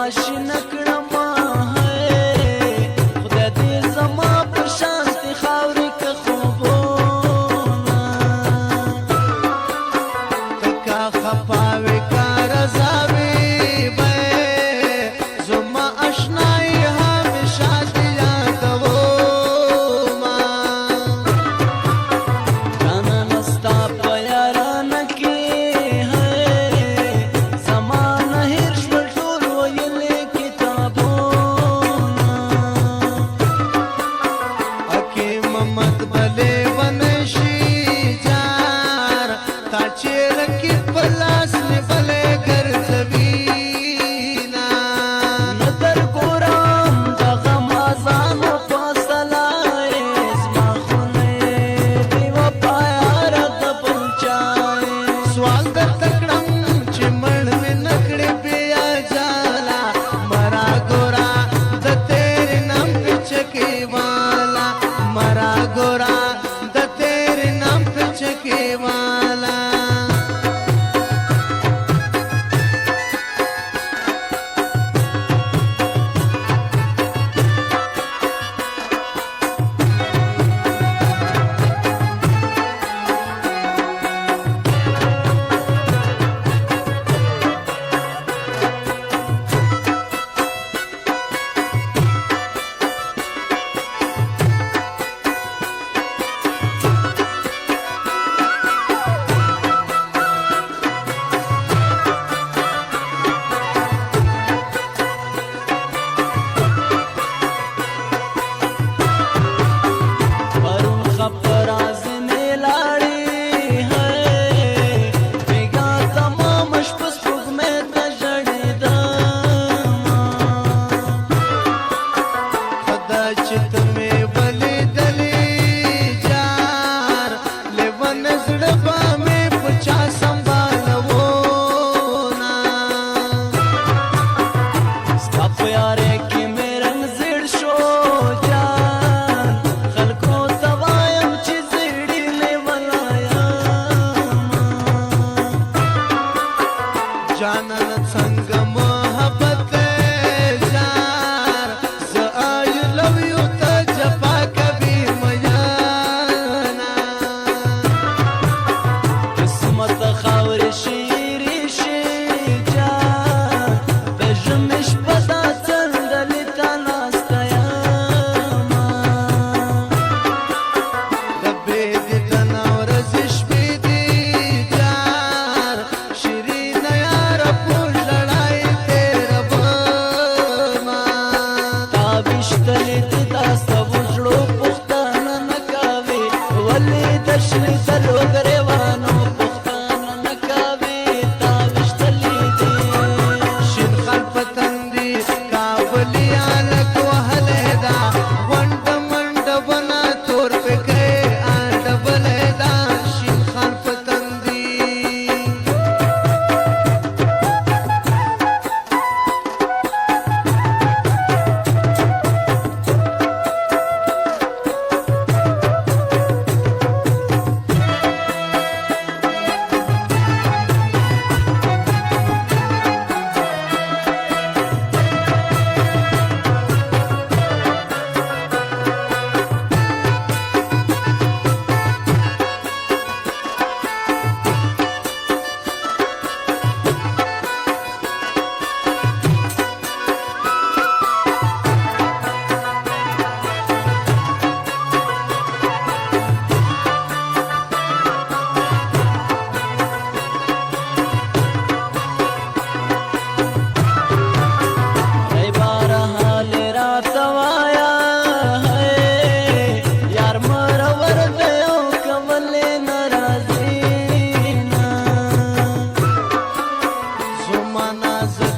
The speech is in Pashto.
آشنا کړما خدای دې زما په شانتي خاورې که خوبونه تکا خپاوې کا رضاوې به زما اشنای همیشه دې یادومه جانانه ستا په یارانه کې زما نه هېر شول ټول ویلې کتابونه اکې محمد بلې ونشي جار تا چیرې کې پلاس مې بلې ګرځوینا نه در ګورم د غم اذانو فاصله زما خونه بې وفا یاره د بل چا سوال درته کړم چې مړ مې نه کړې بیا جالا مرا ګورا د تیرې نام پچکې والا مرا ګورا د تیرې نام پچکې والا پرون خبره ځینې لاړې بېګا تمامه شپه سپوږمۍ ته ژړېدمه خدا چې ته مې ولیدلې جار لیون زړه به مې په چا سنبالوونه ستا په یارۍ کې مې رنګ زیړ شو جان خلکو ته وایم چې زیړي لیونی یمه جانان څنګه محبت جار زه آی لو یو ته جفا کوي میانا قسمت خاورې شیرې شي جان د ژمي شپه دا څنډلې ته ناسته یمه ربې دې تنا ورځې شپې دي جار شیرینه یاره په ژړای تېرومه تا ویشتلې دي دا سبو زړو پوښتنه نه کوې ولې د شنې تلو ګرېوانو پوښتنه نه کوې تا ویشتلې دي شین خال په تندي کابلي هلک وهلی دا غونډه منډه بنا تور فکرې اډبلی دا شین خال په تندي ای بار حال راته وایه یار مرور دی او که ولې نه راځې نه زما نازک